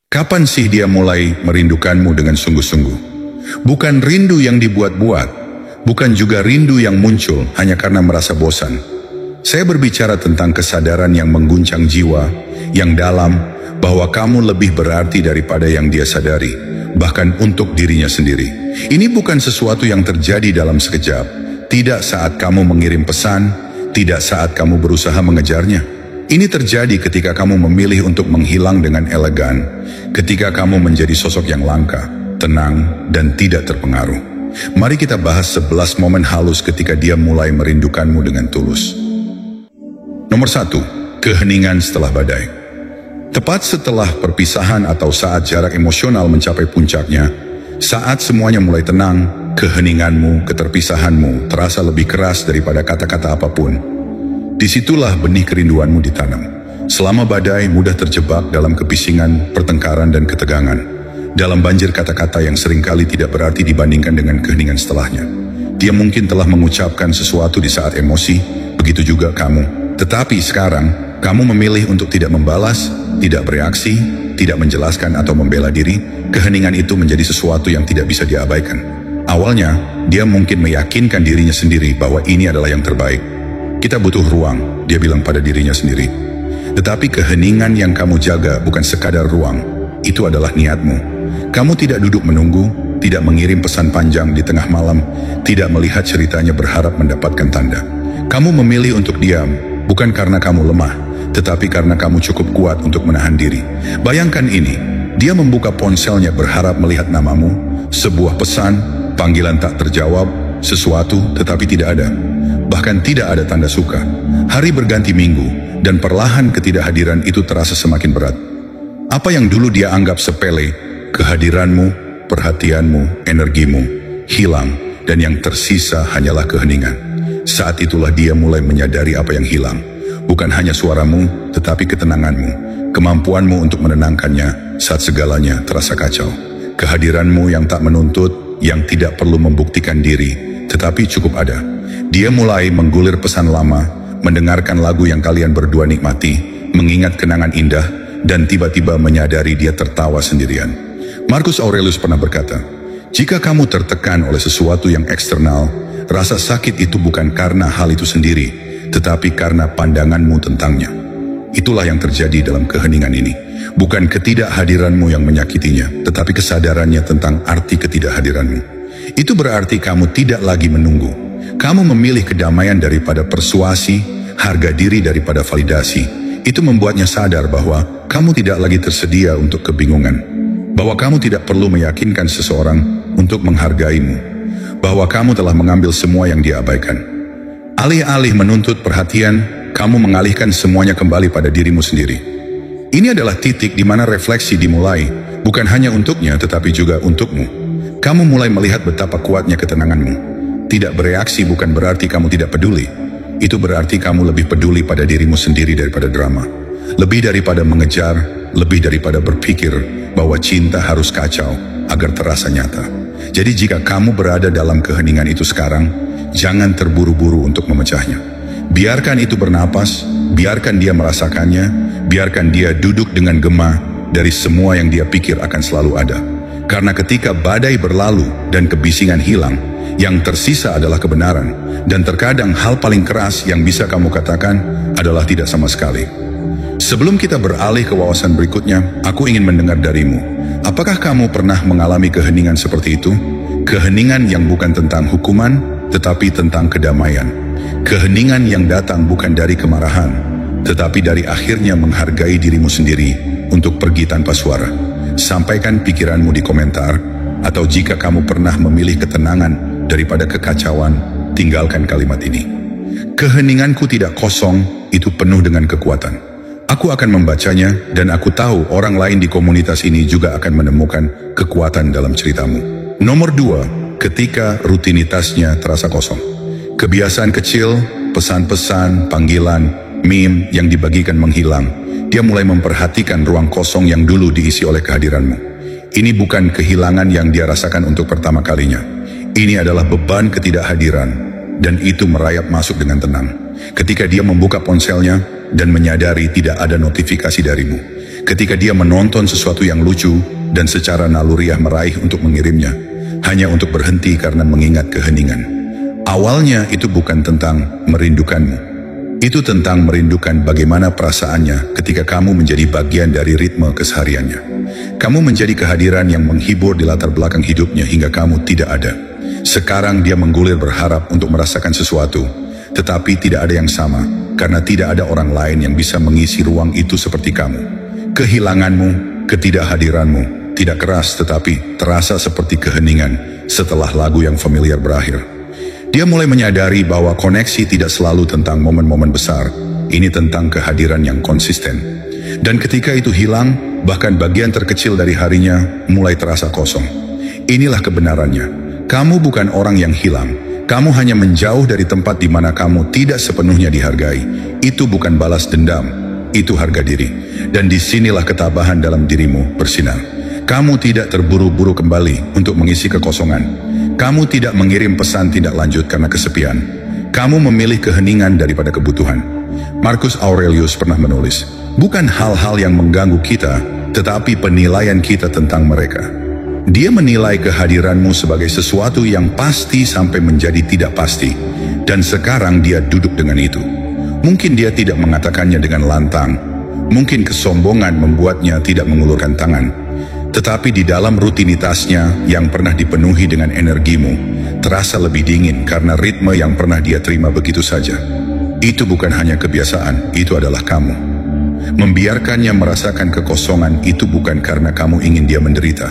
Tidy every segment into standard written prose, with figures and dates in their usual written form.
Kapan sih dia mulai merindukanmu dengan sungguh-sungguh? Bukan rindu yang dibuat-buat, bukan juga rindu yang muncul hanya karena merasa bosan. Saya berbicara tentang kesadaran yang mengguncang jiwa, yang dalam, bahwa kamu lebih berarti daripada yang dia sadari, bahkan untuk dirinya sendiri. Ini bukan sesuatu yang terjadi dalam sekejap, tidak saat kamu mengirim pesan, tidak saat kamu berusaha mengejarnya. Ini terjadi ketika kamu memilih untuk menghilang dengan elegan, ketika kamu menjadi sosok yang langka, tenang, dan tidak terpengaruh. Mari kita bahas 11 momen halus ketika dia mulai merindukanmu dengan tulus. Nomor 1, keheningan setelah badai. Tepat setelah perpisahan atau saat jarak emosional mencapai puncaknya, saat semuanya mulai tenang, keheninganmu, keterpisahanmu terasa lebih keras daripada kata-kata apapun. Disitulah benih kerinduanmu ditanam. Selama badai mudah terjebak dalam kebisingan, pertengkaran, dan ketegangan. Dalam banjir kata-kata yang seringkali tidak berarti dibandingkan dengan keheningan setelahnya. Dia mungkin telah mengucapkan sesuatu di saat emosi, begitu juga kamu. Tetapi sekarang, kamu memilih untuk tidak membalas, tidak bereaksi, tidak menjelaskan atau membela diri. Keheningan itu menjadi sesuatu yang tidak bisa diabaikan. Awalnya, dia mungkin meyakinkan dirinya sendiri bahwa ini adalah yang terbaik. Kita butuh ruang, dia bilang pada dirinya sendiri. Tetapi keheningan yang kamu jaga bukan sekadar ruang, itu adalah niatmu. Kamu tidak duduk menunggu, tidak mengirim pesan panjang di tengah malam, tidak melihat ceritanya berharap mendapatkan tanda. Kamu memilih untuk diam, bukan karena kamu lemah, tetapi karena kamu cukup kuat untuk menahan diri. Bayangkan ini, dia membuka ponselnya berharap melihat namamu, sebuah pesan, panggilan tak terjawab, sesuatu tetapi tidak ada. Bahkan tidak ada tanda suka. Hari berganti minggu, dan perlahan ketidakhadiran itu terasa semakin berat. Apa yang dulu dia anggap sepele, kehadiranmu, perhatianmu, energimu, hilang, dan yang tersisa hanyalah keheningan. Saat itulah dia mulai menyadari apa yang hilang. Bukan hanya suaramu, tetapi ketenanganmu, kemampuanmu untuk menenangkannya saat segalanya terasa kacau. Kehadiranmu yang tak menuntut, yang tidak perlu membuktikan diri, tetapi cukup ada. Dia mulai menggulir pesan lama, mendengarkan lagu yang kalian berdua nikmati, mengingat kenangan indah, dan tiba-tiba menyadari dia tertawa sendirian. Marcus Aurelius pernah berkata, jika kamu tertekan oleh sesuatu yang eksternal, rasa sakit itu bukan karena hal itu sendiri, tetapi karena pandanganmu tentangnya. Itulah yang terjadi dalam keheningan ini. Bukan ketidakhadiranmu yang menyakitinya, tetapi kesadarannya tentang arti ketidakhadiranmu. Itu berarti kamu tidak lagi menunggu. Kamu memilih kedamaian daripada persuasi, harga diri daripada validasi. Itu membuatnya sadar bahwa kamu tidak lagi tersedia untuk kebingungan. Bahwa kamu tidak perlu meyakinkan seseorang untuk menghargaimu. Bahwa kamu telah mengambil semua yang dia abaikan. Alih-alih menuntut perhatian, kamu mengalihkan semuanya kembali pada dirimu sendiri. Ini adalah titik di mana refleksi dimulai, bukan hanya untuknya tetapi juga untukmu. Kamu mulai melihat betapa kuatnya ketenanganmu. Tidak bereaksi bukan berarti kamu tidak peduli. Itu berarti kamu lebih peduli pada dirimu sendiri daripada drama. Lebih daripada mengejar, lebih daripada berpikir bahwa cinta harus kacau agar terasa nyata. Jadi jika kamu berada dalam keheningan itu sekarang, jangan terburu-buru untuk memecahnya. Biarkan itu bernapas, biarkan dia merasakannya, biarkan dia duduk dengan gema dari semua yang dia pikir akan selalu ada. Karena ketika badai berlalu dan kebisingan hilang, yang tersisa adalah kebenaran. Dan terkadang hal paling keras yang bisa kamu katakan adalah tidak sama sekali. Sebelum kita beralih ke wawasan berikutnya, aku ingin mendengar darimu. Apakah kamu pernah mengalami keheningan seperti itu? Keheningan yang bukan tentang hukuman, tetapi tentang kedamaian. Keheningan yang datang bukan dari kemarahan, tetapi dari akhirnya menghargai dirimu sendiri untuk pergi tanpa suara. Sampaikan pikiranmu di komentar, atau jika kamu pernah memilih ketenangan daripada kekacauan, tinggalkan kalimat ini. Keheninganku tidak kosong, itu penuh dengan kekuatan. Aku akan membacanya, dan aku tahu orang lain di komunitas ini juga akan menemukan kekuatan dalam ceritamu. Nomor 2, ketika rutinitasnya terasa kosong. Kebiasaan kecil, pesan-pesan, panggilan, meme yang dibagikan menghilang. Dia mulai memperhatikan ruang kosong yang dulu diisi oleh kehadiranmu. Ini bukan kehilangan yang dia rasakan untuk pertama kalinya. Ini adalah beban ketidakhadiran, dan itu merayap masuk dengan tenang. Ketika dia membuka ponselnya dan menyadari tidak ada notifikasi darimu. Ketika dia menonton sesuatu yang lucu dan secara naluriah meraih untuk mengirimnya, hanya untuk berhenti karena mengingat keheningan. Awalnya itu bukan tentang merindukanmu. Itu tentang merindukan bagaimana perasaannya ketika kamu menjadi bagian dari ritme kesehariannya. Kamu menjadi kehadiran yang menghibur di latar belakang hidupnya hingga kamu tidak ada. Sekarang dia menggulir berharap untuk merasakan sesuatu, tetapi tidak ada yang sama, karena tidak ada orang lain yang bisa mengisi ruang itu seperti kamu. Kehilanganmu, ketidakhadiranmu, tidak keras tetapi terasa seperti keheningan setelah lagu yang familiar berakhir. Dia mulai menyadari bahwa koneksi tidak selalu tentang momen-momen besar, ini tentang kehadiran yang konsisten. Dan ketika itu hilang, bahkan bagian terkecil dari harinya mulai terasa kosong. Inilah kebenarannya. Kamu bukan orang yang hilang. Kamu hanya menjauh dari tempat di mana kamu tidak sepenuhnya dihargai. Itu bukan balas dendam, itu harga diri. Dan disinilah ketabahan dalam dirimu bersinar. Kamu tidak terburu-buru kembali untuk mengisi kekosongan. Kamu tidak mengirim pesan tindak lanjut karena kesepian. Kamu memilih keheningan daripada kebutuhan. Marcus Aurelius pernah menulis, bukan hal-hal yang mengganggu kita, tetapi penilaian kita tentang mereka. Dia menilai kehadiranmu sebagai sesuatu yang pasti sampai menjadi tidak pasti. Dan sekarang dia duduk dengan itu. Mungkin dia tidak mengatakannya dengan lantang. Mungkin kesombongan membuatnya tidak mengulurkan tangan. Tetapi di dalam rutinitasnya yang pernah dipenuhi dengan energimu, terasa lebih dingin karena ritme yang pernah dia terima begitu saja. Itu bukan hanya kebiasaan, itu adalah kamu. Membiarkannya merasakan kekosongan itu bukan karena kamu ingin dia menderita,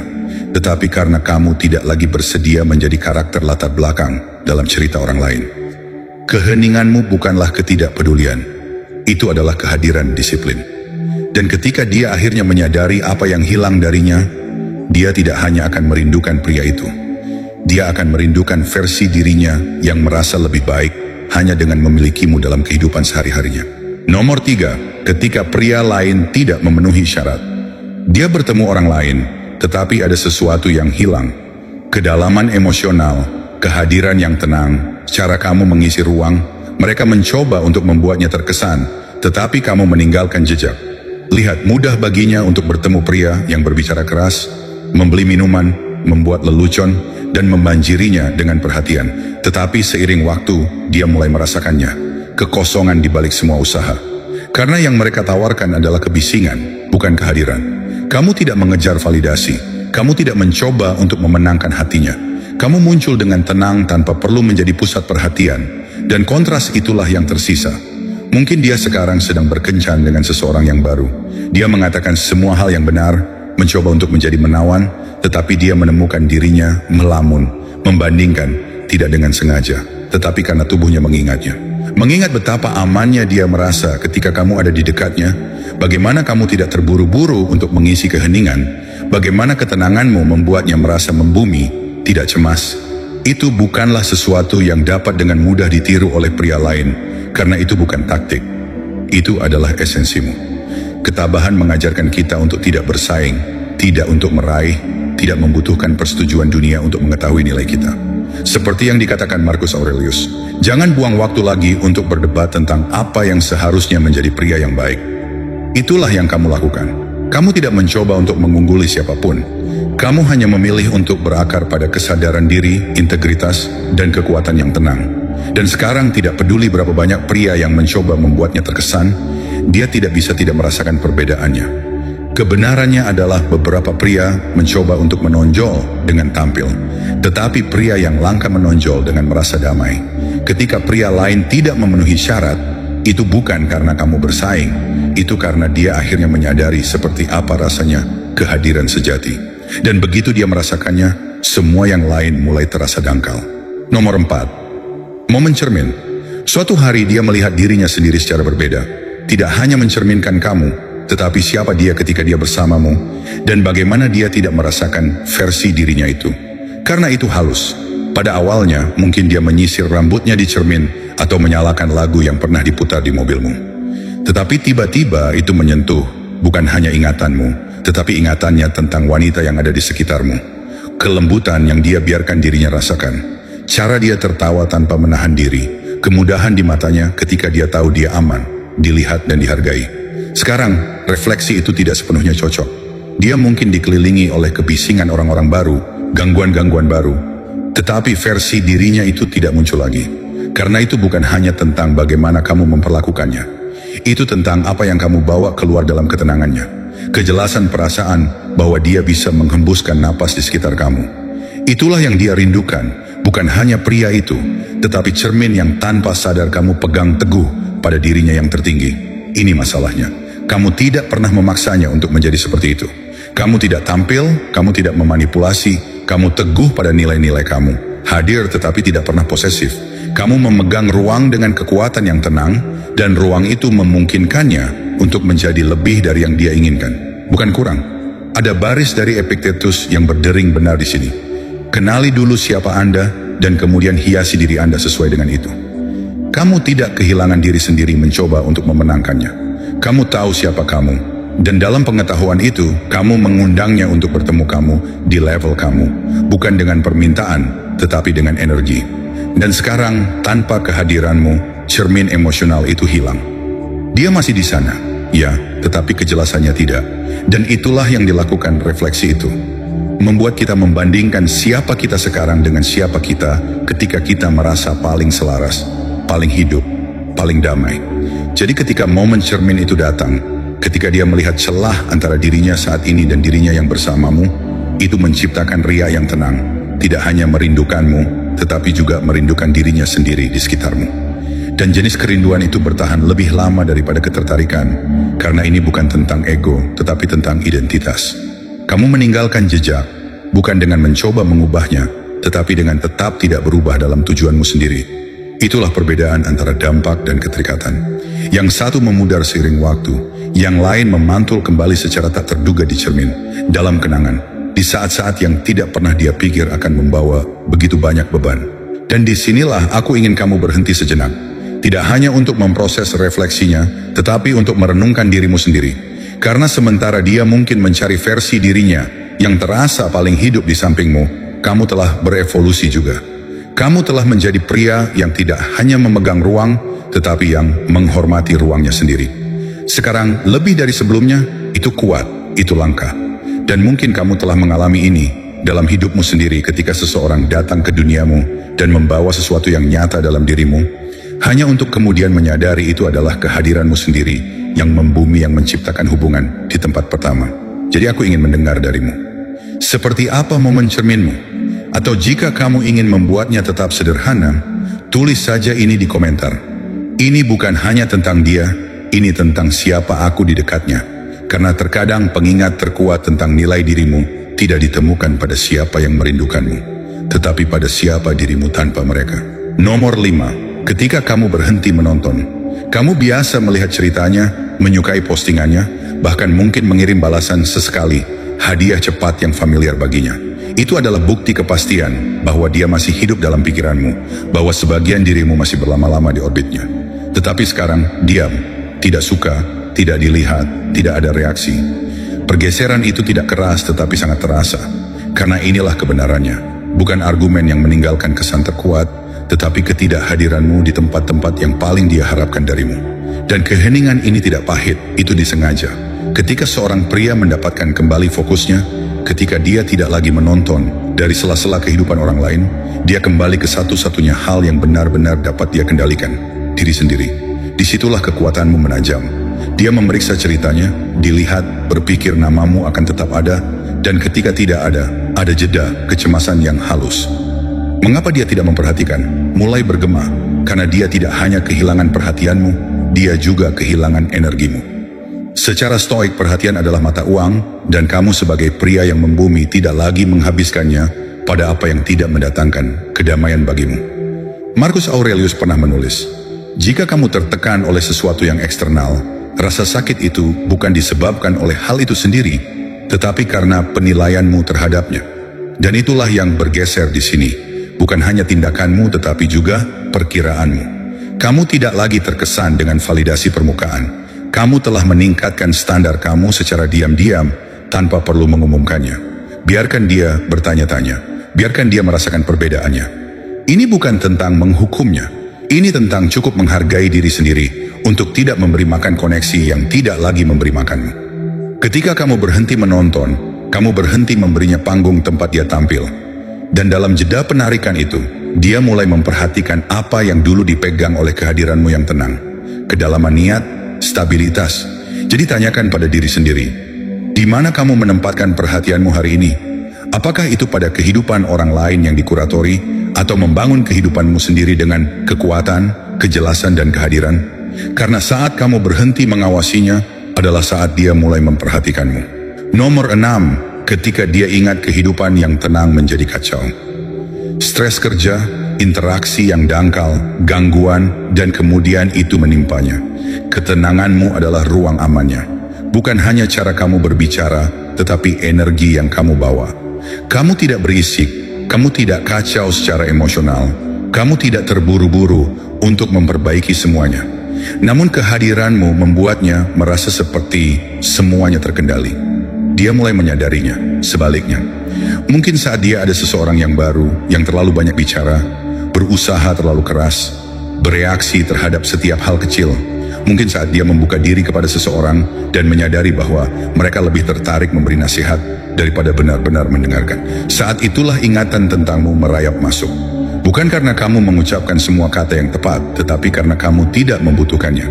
tetapi karena kamu tidak lagi bersedia menjadi karakter latar belakang dalam cerita orang lain. Keheninganmu bukanlah ketidakpedulian, itu adalah kehadiran disiplin. Dan ketika dia akhirnya menyadari apa yang hilang darinya, dia tidak hanya akan merindukan pria itu. Dia akan merindukan versi dirinya yang merasa lebih baik hanya dengan memilikimu dalam kehidupan sehari-harinya. Nomor 3, ketika pria lain tidak memenuhi syarat. Dia bertemu orang lain, tetapi ada sesuatu yang hilang. Kedalaman emosional, kehadiran yang tenang, cara kamu mengisi ruang. Mereka mencoba untuk membuatnya terkesan, tetapi kamu meninggalkan jejak. Lihat, mudah baginya untuk bertemu pria yang berbicara keras, membeli minuman, membuat lelucon, dan membanjirinya dengan perhatian. Tetapi seiring waktu, dia mulai merasakannya, kekosongan di balik semua usaha. Karena yang mereka tawarkan adalah kebisingan, bukan kehadiran. Kamu tidak mengejar validasi, kamu tidak mencoba untuk memenangkan hatinya. Kamu muncul dengan tenang tanpa perlu menjadi pusat perhatian, dan kontras itulah yang tersisa. Mungkin dia sekarang sedang berkencan dengan seseorang yang baru. Dia mengatakan semua hal yang benar, mencoba untuk menjadi menawan, tetapi dia menemukan dirinya melamun, membandingkan, tidak dengan sengaja, tetapi karena tubuhnya mengingatnya. Mengingat betapa amannya dia merasa ketika kamu ada di dekatnya, bagaimana kamu tidak terburu-buru untuk mengisi keheningan, bagaimana ketenanganmu membuatnya merasa membumi, tidak cemas. Itu bukanlah sesuatu yang dapat dengan mudah ditiru oleh pria lain. Karena itu bukan taktik, itu adalah esensimu. Ketabahan mengajarkan kita untuk tidak bersaing, tidak untuk meraih, tidak membutuhkan persetujuan dunia untuk mengetahui nilai kita. Seperti yang dikatakan Marcus Aurelius, jangan buang waktu lagi untuk berdebat tentang apa yang seharusnya menjadi pria yang baik. Itulah yang kamu lakukan. Kamu tidak mencoba untuk mengungguli siapapun. Kamu hanya memilih untuk berakar pada kesadaran diri, integritas, dan kekuatan yang tenang. Dan sekarang tidak peduli berapa banyak pria yang mencoba membuatnya terkesan, dia tidak bisa tidak merasakan perbedaannya. Kebenarannya adalah beberapa pria mencoba untuk menonjol dengan tampil, tetapi pria yang langka menonjol dengan merasa damai. Ketika pria lain tidak memenuhi syarat, itu bukan karena kamu bersaing, itu karena dia akhirnya menyadari seperti apa rasanya kehadiran sejati. Dan begitu dia merasakannya, semua yang lain mulai terasa dangkal. Nomor 4. Momen cermin. Suatu hari dia melihat dirinya sendiri secara berbeda. Tidak hanya mencerminkan kamu, tetapi siapa dia ketika dia bersamamu, dan bagaimana dia tidak merasakan versi dirinya itu. Karena itu halus. Pada awalnya, mungkin dia menyisir rambutnya di cermin, atau menyalakan lagu yang pernah diputar di mobilmu. Tetapi tiba-tiba itu menyentuh, bukan hanya ingatanmu, tetapi ingatannya tentang wanita yang ada di sekitarmu. Kelembutan yang dia biarkan dirinya rasakan. Cara dia tertawa tanpa menahan diri, kemudahan di matanya ketika dia tahu dia aman, dilihat dan dihargai. Sekarang, refleksi itu tidak sepenuhnya cocok. Dia mungkin dikelilingi oleh kebisingan orang-orang baru, gangguan-gangguan baru, tetapi versi dirinya itu tidak muncul lagi. Karena itu bukan hanya tentang bagaimana kamu memperlakukannya. Itu tentang apa yang kamu bawa keluar dalam ketenangannya. Kejelasan perasaan bahwa dia bisa menghembuskan napas di sekitar kamu. Itulah yang dia rindukan, bukan hanya pria itu, tetapi cermin yang tanpa sadar kamu pegang teguh pada dirinya yang tertinggi. Ini masalahnya. Kamu tidak pernah memaksanya untuk menjadi seperti itu. Kamu tidak tampil, kamu tidak memanipulasi, kamu teguh pada nilai-nilai kamu. Hadir tetapi tidak pernah posesif. Kamu memegang ruang dengan kekuatan yang tenang, dan ruang itu memungkinkannya untuk menjadi lebih dari yang dia inginkan. Bukan kurang. Ada baris dari Epictetus yang berdering benar di sini. Kenali dulu siapa Anda, dan kemudian hiasi diri Anda sesuai dengan itu. Kamu tidak kehilangan diri sendiri mencoba untuk memenangkannya. Kamu tahu siapa kamu, dan dalam pengetahuan itu, kamu mengundangnya untuk bertemu kamu di level kamu, bukan dengan permintaan, tetapi dengan energi. Dan sekarang, tanpa kehadiranmu, cermin emosional itu hilang. Dia masih di sana, ya, tetapi kejelasannya tidak. Dan itulah yang dilakukan refleksi itu. Membuat kita membandingkan siapa kita sekarang dengan siapa kita ketika kita merasa paling selaras, paling hidup, paling damai. Jadi ketika momen cermin itu datang, ketika dia melihat celah antara dirinya saat ini dan dirinya yang bersamamu, itu menciptakan ria yang tenang, tidak hanya merindukanmu, tetapi juga merindukan dirinya sendiri di sekitarmu. Dan jenis kerinduan itu bertahan lebih lama daripada ketertarikan, karena ini bukan tentang ego, tetapi tentang identitas. Kamu meninggalkan jejak, bukan dengan mencoba mengubahnya, tetapi dengan tetap tidak berubah dalam tujuanmu sendiri. Itulah perbedaan antara dampak dan keterikatan. Yang satu memudar seiring waktu, yang lain memantul kembali secara tak terduga di cermin, dalam kenangan, di saat-saat yang tidak pernah dia pikir akan membawa begitu banyak beban. Dan disinilah aku ingin kamu berhenti sejenak. Tidak hanya untuk memproses refleksinya, tetapi untuk merenungkan dirimu sendiri. Karena sementara dia mungkin mencari versi dirinya yang terasa paling hidup di sampingmu, kamu telah berevolusi juga. Kamu telah menjadi pria yang tidak hanya memegang ruang, tetapi yang menghormati ruangnya sendiri. Sekarang lebih dari sebelumnya, itu kuat, itu langka. Dan mungkin kamu telah mengalami ini dalam hidupmu sendiri ketika seseorang datang ke duniamu dan membawa sesuatu yang nyata dalam dirimu, hanya untuk kemudian menyadari itu adalah kehadiranmu sendiri yang membumi, yang menciptakan hubungan di tempat pertama. Jadi aku ingin mendengar darimu. Seperti apa momen cerminmu? Atau jika kamu ingin membuatnya tetap sederhana, tulis saja ini di komentar. Ini bukan hanya tentang dia, ini tentang siapa aku di dekatnya. Karena terkadang pengingat terkuat tentang nilai dirimu tidak ditemukan pada siapa yang merindukanmu, tetapi pada siapa dirimu tanpa mereka. Nomor 5, ketika kamu berhenti menonton, kamu biasa melihat ceritanya, menyukai postingannya, bahkan mungkin mengirim balasan sesekali, hadiah cepat yang familiar baginya. Itu adalah bukti kepastian bahwa dia masih hidup dalam pikiranmu, bahwa sebagian dirimu masih berlama-lama di orbitnya. Tetapi sekarang, diam, tidak suka, tidak dilihat, tidak ada reaksi. Pergeseran itu tidak keras tetapi sangat terasa, karena inilah kebenarannya. Bukan argumen yang meninggalkan kesan terkuat, tetapi ketidakhadiranmu di tempat-tempat yang paling dia harapkan darimu. Dan keheningan ini tidak pahit, itu disengaja. Ketika seorang pria mendapatkan kembali fokusnya, ketika dia tidak lagi menonton dari sela-sela kehidupan orang lain, dia kembali ke satu-satunya hal yang benar-benar dapat dia kendalikan, diri sendiri. Disitulah kekuatanmu menajam. Dia memeriksa ceritanya, dilihat, berpikir namamu akan tetap ada, dan ketika tidak ada jeda, kecemasan yang halus. Mengapa dia tidak memperhatikan? Mulai bergema, karena dia tidak hanya kehilangan perhatianmu, dia juga kehilangan energimu. Secara stoik, perhatian adalah mata uang, dan kamu sebagai pria yang membumi tidak lagi menghabiskannya pada apa yang tidak mendatangkan kedamaian bagimu. Marcus Aurelius pernah menulis, jika kamu tertekan oleh sesuatu yang eksternal, rasa sakit itu bukan disebabkan oleh hal itu sendiri, tetapi karena penilaianmu terhadapnya. Dan itulah yang bergeser di sini, bukan hanya tindakanmu tetapi juga perkiraanmu. Kamu tidak lagi terkesan dengan validasi permukaan. Kamu telah meningkatkan standar kamu secara diam-diam tanpa perlu mengumumkannya. Biarkan dia bertanya-tanya. Biarkan dia merasakan perbedaannya. Ini bukan tentang menghukumnya. Ini tentang cukup menghargai diri sendiri untuk tidak memberi makan koneksi yang tidak lagi memberi makanmu. Ketika kamu berhenti menonton, kamu berhenti memberinya panggung tempat dia tampil. Dan dalam jeda penarikan itu, dia mulai memperhatikan apa yang dulu dipegang oleh kehadiranmu yang tenang. Kedalaman niat, stabilitas. Jadi tanyakan pada diri sendiri, di mana kamu menempatkan perhatianmu hari ini? Apakah itu pada kehidupan orang lain yang dikuratori, atau membangun kehidupanmu sendiri dengan kekuatan, kejelasan, dan kehadiran? Karena saat kamu berhenti mengawasinya, adalah saat dia mulai memperhatikanmu. Nomor 6, ketika dia ingat kehidupan yang tenang menjadi kacau. Stres kerja, interaksi yang dangkal, gangguan, dan kemudian itu menimpanya. Ketenanganmu adalah ruang amannya. Bukan hanya cara kamu berbicara, tetapi energi yang kamu bawa. Kamu tidak berisik, kamu tidak kacau secara emosional, kamu tidak terburu-buru untuk memperbaiki semuanya. Namun kehadiranmu membuatnya merasa seperti semuanya terkendali. Dia mulai menyadarinya. Sebaliknya, mungkin saat dia ada seseorang yang baru, yang terlalu banyak bicara, berusaha terlalu keras, bereaksi terhadap setiap hal kecil. Mungkin saat dia membuka diri kepada seseorang dan menyadari bahwa mereka lebih tertarik memberi nasihat daripada benar-benar mendengarkan. Saat itulah ingatan tentangmu merayap masuk. Bukan karena kamu mengucapkan semua kata yang tepat, tetapi karena kamu tidak membutuhkannya.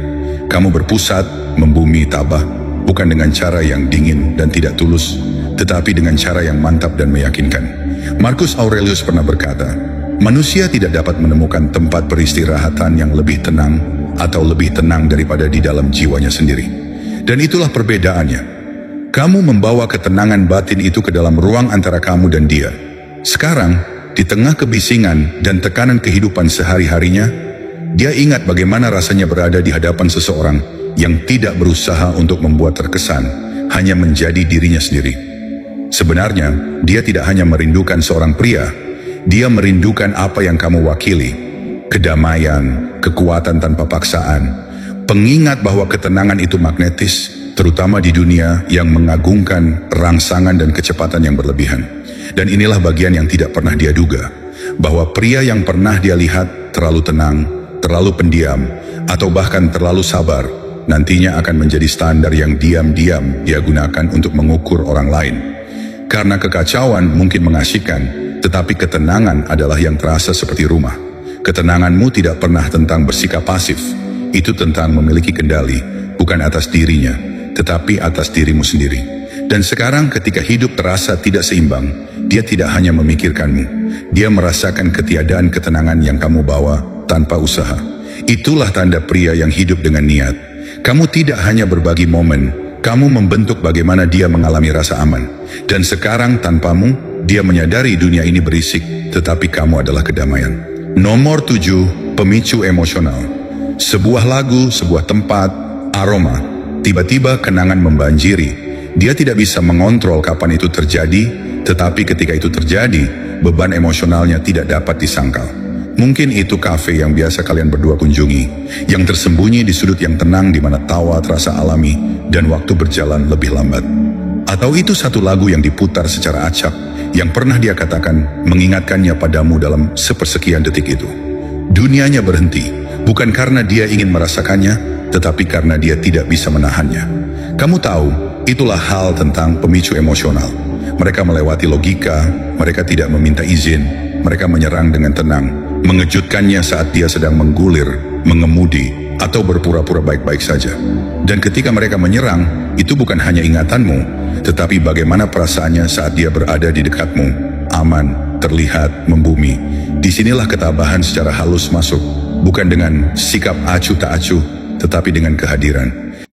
Kamu berpusat, membumi tabah, bukan dengan cara yang dingin dan tidak tulus, tetapi dengan cara yang mantap dan meyakinkan. Marcus Aurelius pernah berkata, manusia tidak dapat menemukan tempat peristirahatan yang lebih tenang atau lebih tenang daripada di dalam jiwanya sendiri. Dan itulah perbedaannya. Kamu membawa ketenangan batin itu ke dalam ruang antara kamu dan dia. Sekarang, di tengah kebisingan dan tekanan kehidupan sehari-harinya, dia ingat bagaimana rasanya berada di hadapan seseorang yang tidak berusaha untuk membuat terkesan, hanya menjadi dirinya sendiri. Sebenarnya, dia tidak hanya merindukan seorang pria, dia merindukan apa yang kamu wakili. Kedamaian, kekuatan tanpa paksaan, pengingat bahwa ketenangan itu magnetis, terutama di dunia yang mengagungkan rangsangan dan kecepatan yang berlebihan. Dan inilah bagian yang tidak pernah dia duga, bahwa pria yang pernah dia lihat terlalu tenang, terlalu pendiam, atau bahkan terlalu sabar, nantinya akan menjadi standar yang diam-diam dia gunakan untuk mengukur orang lain. Karena kekacauan mungkin mengasyikkan, tetapi ketenangan adalah yang terasa seperti rumah. Ketenanganmu tidak pernah tentang bersikap pasif. Itu tentang memiliki kendali, bukan atas dirinya, tetapi atas dirimu sendiri. Dan sekarang ketika hidup terasa tidak seimbang, dia tidak hanya memikirkanmu, dia merasakan ketiadaan ketenangan yang kamu bawa tanpa usaha. Itulah tanda pria yang hidup dengan niat. Kamu tidak hanya berbagi momen, kamu membentuk bagaimana dia mengalami rasa aman. Dan sekarang tanpamu, dia menyadari dunia ini berisik, tetapi kamu adalah kedamaian. Nomor 7, pemicu emosional. Sebuah lagu, sebuah tempat, aroma, tiba-tiba kenangan membanjiri. Dia tidak bisa mengontrol kapan itu terjadi, tetapi ketika itu terjadi, beban emosionalnya tidak dapat disangkal. Mungkin itu kafe yang biasa kalian berdua kunjungi, yang tersembunyi di sudut yang tenang di mana tawa terasa alami dan waktu berjalan lebih lambat. Atau itu satu lagu yang diputar secara acak, yang pernah dia katakan mengingatkannya padamu dalam sepersekian detik itu. Dunianya berhenti, bukan karena dia ingin merasakannya, tetapi karena dia tidak bisa menahannya. Kamu tahu, itulah hal tentang pemicu emosional. Mereka melewati logika, mereka tidak meminta izin, mereka menyerang dengan tenang, mengejutkannya saat dia sedang menggulir, mengemudi, atau berpura-pura baik-baik saja. Dan ketika mereka menyerang, itu bukan hanya ingatanmu, tetapi bagaimana perasaannya saat dia berada di dekatmu, aman, terlihat, membumi. Disinilah ketabahan secara halus masuk, bukan dengan sikap acuh tak acuh, tetapi dengan kehadiran.